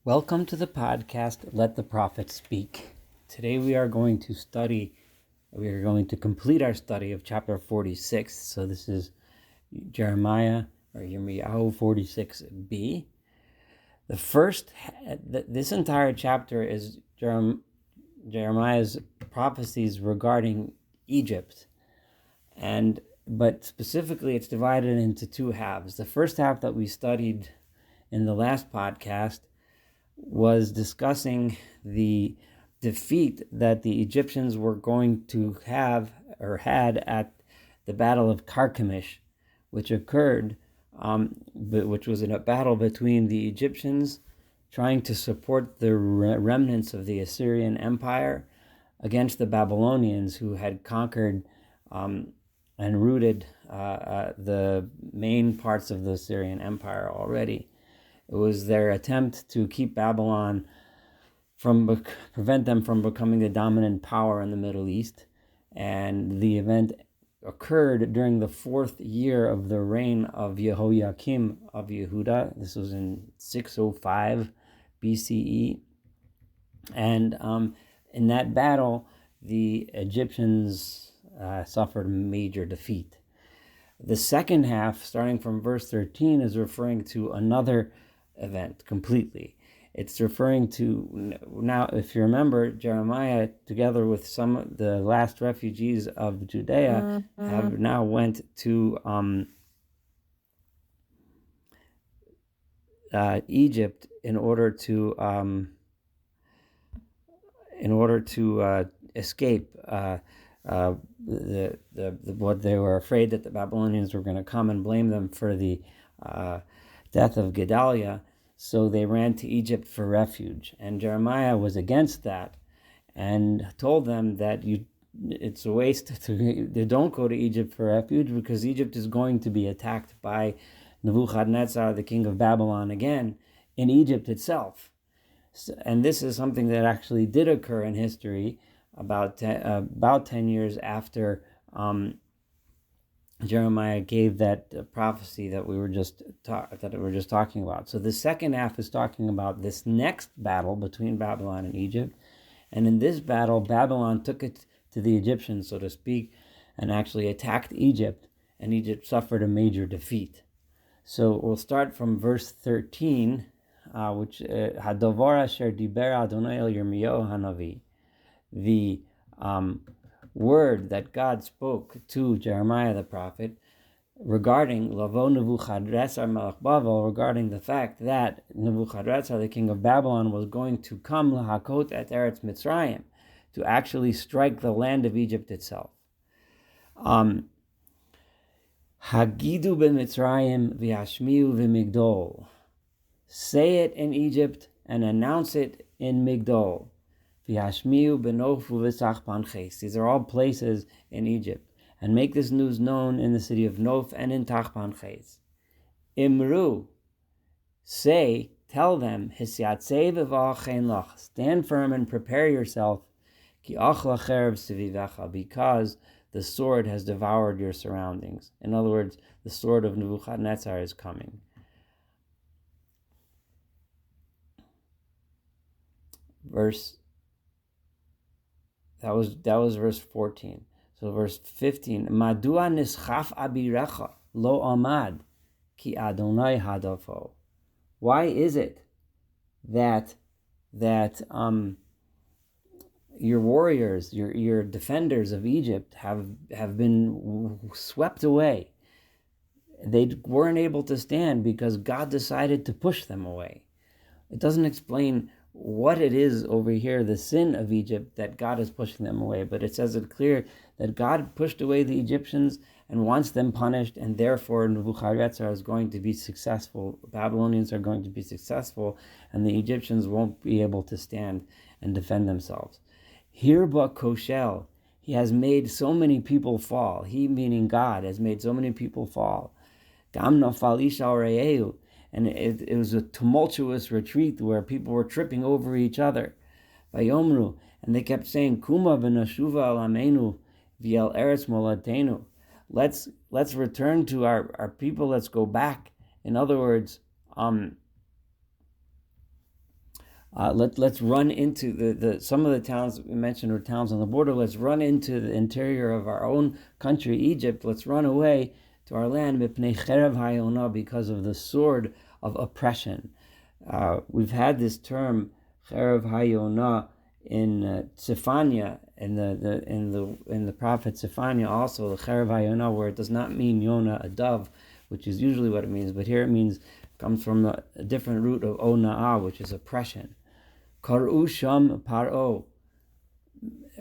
Welcome to the podcast, Let the Prophet Speak. Today we are going to complete our study of chapter 46. So this is Jeremiah or Yirmiyahu 46b. This entire chapter is Jeremiah's prophecies regarding Egypt. But specifically it's divided into two halves. The first half that we studied in the last podcast was discussing the defeat that the Egyptians were going to have or had at the Battle of Carchemish, which occurred, which was in a battle between the Egyptians trying to support the remnants of the Assyrian Empire against the Babylonians, who had conquered and rooted the main parts of the Assyrian Empire already. It was their attempt to keep Babylon prevent them from becoming the dominant power in the Middle East. And the event occurred during the 4th year of the reign of Jehoiakim of Yehuda. This was in 605 BCE. And in that battle, the Egyptians suffered major defeat. The second half, starting from verse 13, is referring to another event completely. It's referring to, now if you remember, Jeremiah, together with some of the last refugees of Judea, have now went to Egypt in order to escape what they were afraid that the Babylonians were going to come and blame them for the death of Gedaliah, so they ran to Egypt for refuge. And Jeremiah was against that and told them that it's a waste they don't go to Egypt for refuge, because Egypt is going to be attacked by Nebuchadnezzar, the king of Babylon, again in Egypt itself. And this is something that actually did occur in history about 10 years after Jeremiah gave that prophecy that we were just talking about. So the second half is talking about this next battle between Babylon and Egypt. And in this battle, Babylon took it to the Egyptians, so to speak, and actually attacked Egypt, and Egypt suffered a major defeat. So we'll start from verse 13, which Hadavar asher diber Adonai el Yirmiyahu hanavi. The word that God spoke to Jeremiah the prophet regarding Lavo Nebuchadnezzar Melech Bavel, regarding the fact that Nebuchadnezzar, the king of Babylon, was going to come lahakot et Eretz Mitzrayim, to actually strike the land of Egypt itself. Hagidu b'Mitzrayim v'hashmiu v'migdol. Say it in Egypt and announce it in Migdol. V'hashmiu b'nof u'v'tzach panches. These are all places in Egypt. And make this news known in the city of Nof and in Tachpanches. Imru, say, tell them, Hisyatzei v'va'achein lach. Stand firm and prepare yourself, ki achla cherev sevivecha, because the sword has devoured your surroundings. In other words, the sword of Nebuchadnezzar is coming. That was verse 14. So verse 15, Madua nischaf abirecha lo amad ki Adonai hadafo. Why is it that your warriors, your defenders of Egypt have been swept away? They weren't able to stand because God decided to push them away. It doesn't explain what it is over here, the sin of Egypt, that God is pushing them away. But it says it clear that God pushed away the Egyptians and wants them punished, and therefore Nebuchadnezzar is going to be successful. Babylonians are going to be successful, and the Egyptians won't be able to stand and defend themselves. Hirba koshel, he has made so many people fall. He, meaning God, has made so many people fall. Gam nafal isha re'ehu. And it was a tumultuous retreat where people were tripping over each other. Vayomru, and they kept saying, Kuma v'nashuva al amenu v'el eretz moladenu. Let's return to our people. Let's go back. In other words, Let's run into the some of the towns we mentioned are towns on the border. Let's run into the interior of our own country, Egypt. Let's run away to our land because of the sword of oppression. We've had this term cherev hayonah in Zephaniah, in the prophet Zephaniah, also the cherev hayonah, where it does not mean Yonah, a dove, which is usually what it means, but here it comes from a different root of ona'ah, which is oppression. Karu sham paro.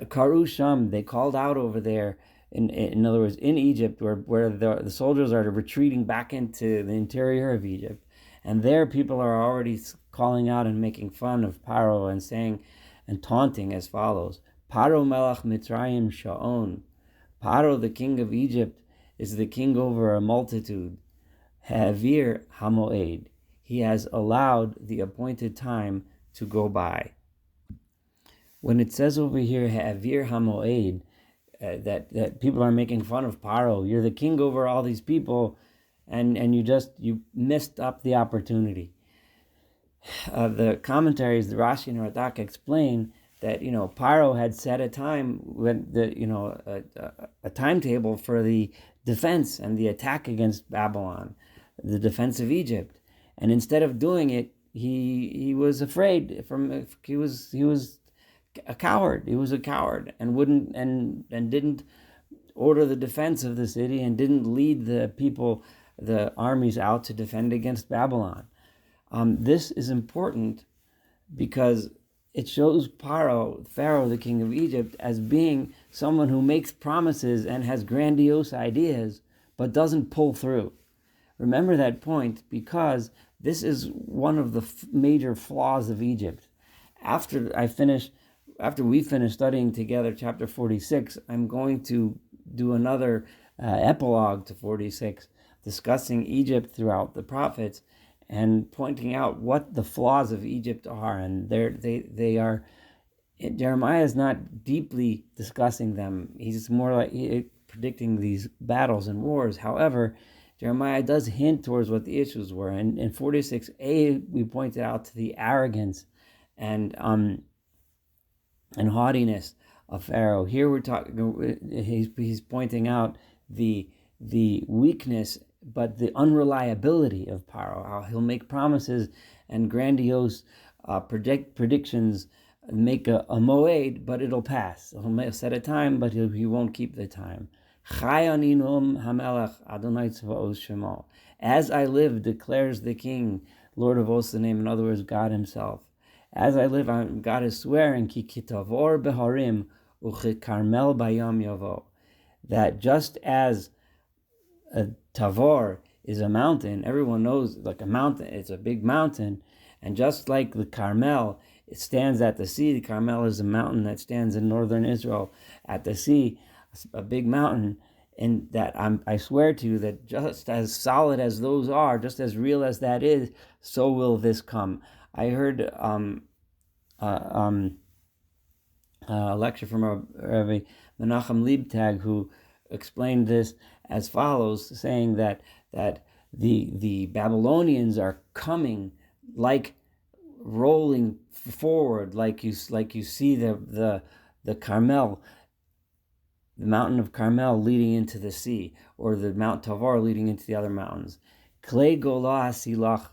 Karu sham, they called out over there, in other words, in Egypt, where the soldiers are retreating back into the interior of Egypt. And there people are already calling out and making fun of Paro and saying and taunting as follows. Paro melech Mitzrayim sha'on. Paro, the king of Egypt, is the king over a multitude. Ha'avir hamoed. He has allowed the appointed time to go by. When it says over here, Ha'avir hamoed, that people are making fun of Paro, you're the king over all these people, and you missed up the opportunity. The commentaries, the Rashi and Radak, explain that Paro had set a time when a timetable for the defense and the attack against Babylon, the defense of Egypt, and instead of doing it, he was afraid. He was a coward. He was a coward and wouldn't and didn't order the defense of the city and didn't lead the people, the armies out to defend against Babylon. This is important because it shows Pharaoh, the king of Egypt, as being someone who makes promises and has grandiose ideas, but doesn't pull through. Remember that point, because this is one of the major flaws of Egypt. After we finish studying together chapter 46, I'm going to do another epilogue to 46, discussing Egypt throughout the prophets and pointing out what the flaws of Egypt are. And they are. Jeremiah is not deeply discussing them. He's more like predicting these battles and wars. However, Jeremiah does hint towards what the issues were. And in 46a, we pointed out to the arrogance and haughtiness of Pharaoh. Here we're talking. He's pointing out the weakness, but the unreliability of Pharaoh. How he'll make promises and grandiose predictions, make a moed, but it'll pass. He'll set a time, but he won't keep the time. Chai ani noam hamelech Adonai tzvaos shemo. As I live, declares the King, Lord of hosts, the name. In other words, God Himself. As I live, God is swearing, ki kitavor beharim uchikarmel bayam yavo, that just as a Tavor is a mountain, everyone knows, like a mountain, it's a big mountain, and just like the Carmel, it stands at the sea. The Carmel is a mountain that stands in northern Israel at the sea, a big mountain, and that I swear to you that just as solid as those are, just as real as that is, so will this come. I heard a lecture from Rabbi Menachem Liebtag, who explained this as follows, saying that the Babylonians are coming, like rolling forward, like you see the Carmel, the mountain of Carmel leading into the sea, or the Mount Tavar leading into the other mountains. Klei golah silach.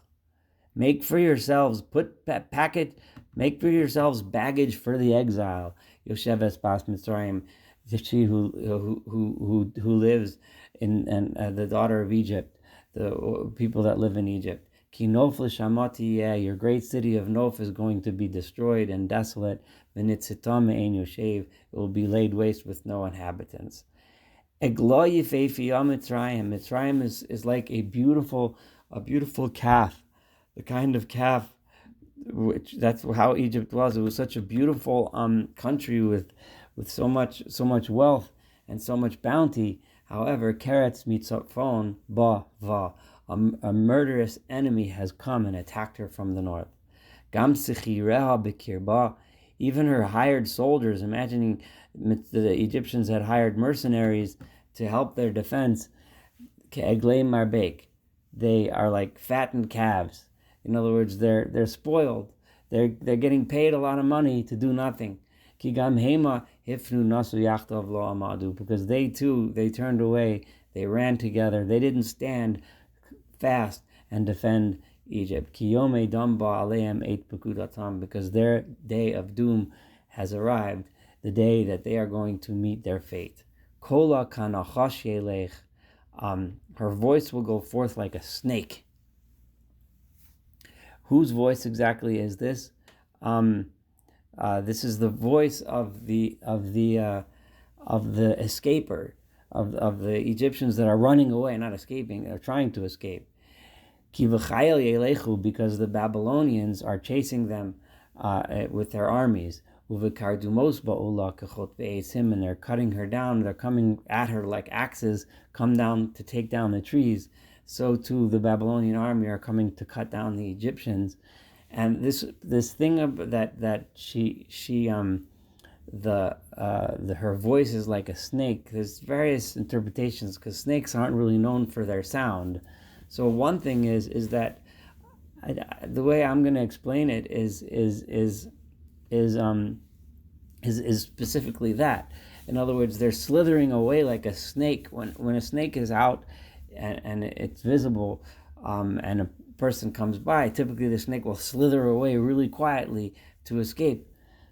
Make for yourselves, make for yourselves baggage for the exile. Yosheves bas Mitzrayim, she who lives in the daughter of Egypt, the people that live in Egypt. Ki Nof l'shamati, your great city of Nof is going to be destroyed and desolate. V'nitzitam me'ein yoshev, it will be laid waste with no inhabitants. Eglo yifeifiya Mitzrayim. Mitzrayim is like a beautiful calf, the kind of calf which that's how Egypt was. It was such a beautiful country with so much wealth and so much bounty. However, Keretz mitzafon ba va, a murderous enemy has come and attacked her from the north. Gam sichireha bekirba, even her hired soldiers, imagining the Egyptians had hired mercenaries to help their defense, ke'eglei marbek, they are like fattened calves. In other words, they're spoiled. They're getting paid a lot of money to do nothing. Because they too, they turned away, they ran together, they didn't stand fast and defend Egypt. Because their day of doom has arrived, the day that they are going to meet their fate. Her voice will go forth like a snake. Whose voice exactly is this? This is the voice of the escaper, of the Egyptians that are running away, not escaping, they're trying to escape. Because the Babylonians are chasing them with their armies. And they're cutting her down, they're coming at her like axes, come down to take down the trees. So too the Babylonian army are coming to cut down the Egyptians. And this thing of that her voice is like a snake. There's various interpretations because snakes aren't really known for their sound. So one thing is that the way I'm going to explain it is specifically that. In other words, they're slithering away like a snake. When a snake is out and it's visible, and a person comes by, typically the snake will slither away really quietly to escape.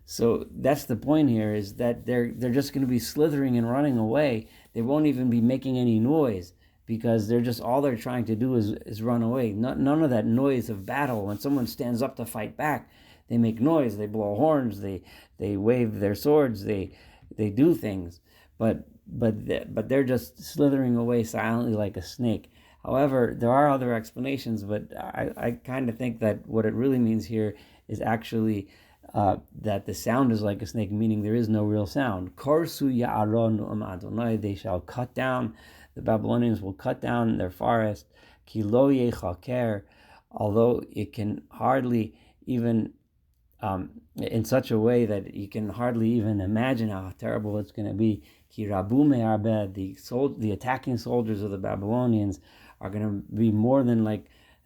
So that's the point here, is that they're just going to be slithering and running away. They won't even be making any noise, because all they're trying to do is run away. None of that noise of battle. When someone stands up to fight back, they make noise, they blow horns, they wave their swords, they do things, but they're just slithering away silently like a snake. However, there are other explanations, but I kind of think that what it really means here is actually that the sound is like a snake, meaning there is no real sound. Korsu ya'aron Adonai, they shall cut down, the Babylonians will cut down their forest, ki lo yechaker, although it can hardly even, in such a way that you can hardly even imagine how terrible it's going to be. Ki rabu me'arbed, the attacking soldiers of the Babylonians are going to be more than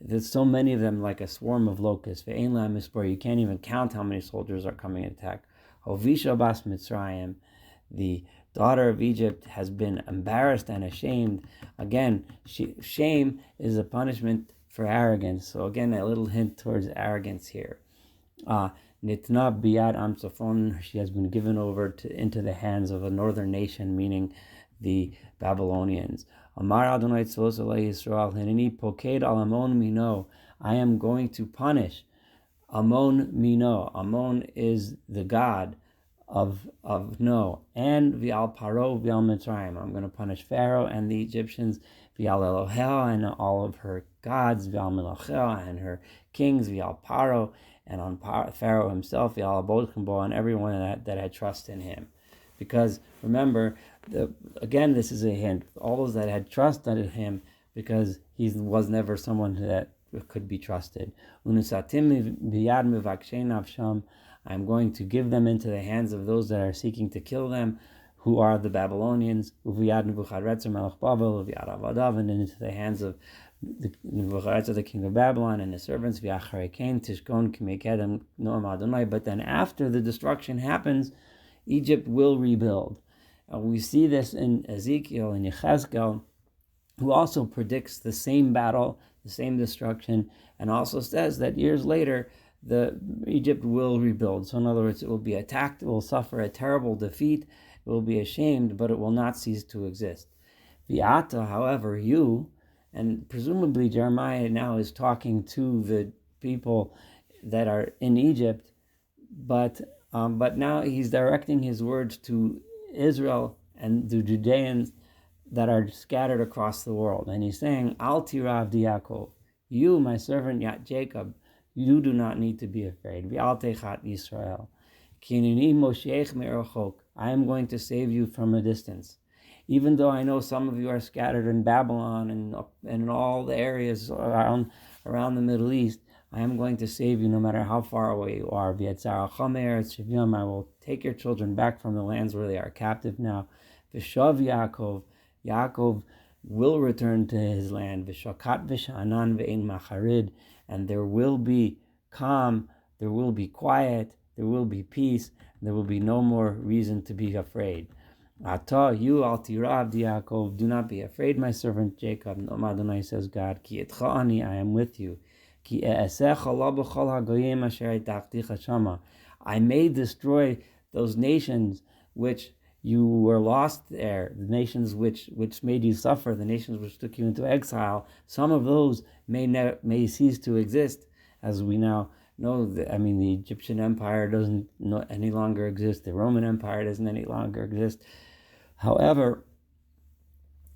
there's so many of them, like a swarm of locusts. Ve'ein la'am mispor, you can't even count how many soldiers are coming to attack. Hovisha bas Mitzrayim, the daughter of Egypt, has been embarrassed and ashamed. Again, shame is a punishment for arrogance. So again, a little hint towards arrogance here. Nitna biyad am tzafon, she has been given over into the hands of a northern nation, meaning the Babylonians. Amar Adonai tzvos Eloi Yisrael, Hineni poked al Amon mino, I am going to punish Amon mino. Amon is the god of No, and Vial Paro Vial Mitzrayim. I'm going to punish Pharaoh and the Egyptians, Vial Elohel and all of her gods, Vial Melochel and her kings, Vial Paro, and on Pharaoh himself, Vial Abodchimbo, and everyone that had trust in him. Because remember, again, this is a hint. All those that had trust in him, because he was never someone that could be trusted. I'm going to give them into the hands of those that are seeking to kill them, who are the Babylonians, and into the hands of the king of Babylon and his servants. But then after the destruction happens, Egypt will rebuild. We see this in Ezekiel and Yechezkel, who also predicts the same battle, the same destruction, and also says that years later, Egypt will rebuild. So in other words, it will be attacked, it will suffer a terrible defeat, it will be ashamed, but it will not cease to exist. Viata, however, you, and presumably Jeremiah now is talking to the people that are in Egypt, but now he's directing his words to Israel and the Judeans that are scattered across the world. And he's saying, Al tirav Yaakov, you, my servant Jacob, you do not need to be afraid. V'al techat Yisrael, kineni mosheich me'erachok, I am going to save you from a distance. Even though I know some of you are scattered in Babylon and in all the areas around the Middle East, I am going to save you no matter how far away you are. I will take your children back from the lands where they are captive now. V'shav Yaakov will return to his land. V'shakat v'sha'anan ve'ein macharid, and there will be calm there will be quiet, there will be peace, there will be no more reason to be afraid. Ata, you al tirav Yaakov, do not be afraid, my servant Jacob. No, Adonai says God, ki etcha ani, I am with you. Ki e'esecha la b'chol hagoyim asher itachticha shama. I may destroy those nations which you were lost there, the nations which made you suffer, the nations which took you into exile. Some of those may cease to exist, as we now know. The Egyptian Empire doesn't any longer exist. The Roman Empire doesn't any longer exist. However,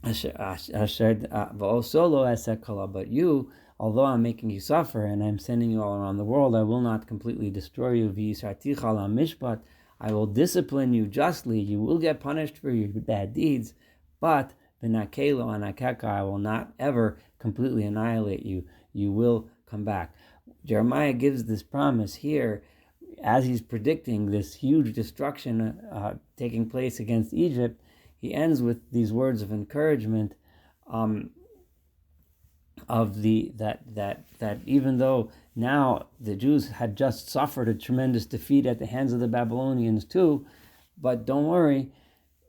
but you, although I'm making you suffer and I'm sending you all around the world, I will not completely destroy you. I will discipline you justly. You will get punished for your bad deeds, but I will not ever completely annihilate you. You will come back. Jeremiah gives this promise here as he's predicting this huge destruction taking place against Egypt. He ends with these words of encouragement that even though now the Jews had just suffered a tremendous defeat at the hands of the Babylonians too, but don't worry,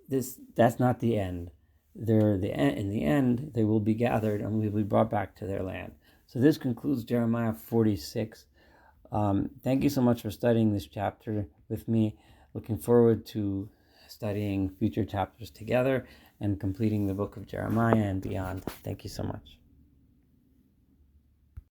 that's not the end. In the end, they will be gathered and will be brought back to their land. So this concludes Jeremiah 46. Thank you so much for studying this chapter with me. Looking forward to studying future chapters together and completing the book of Jeremiah and beyond. Thank you so much.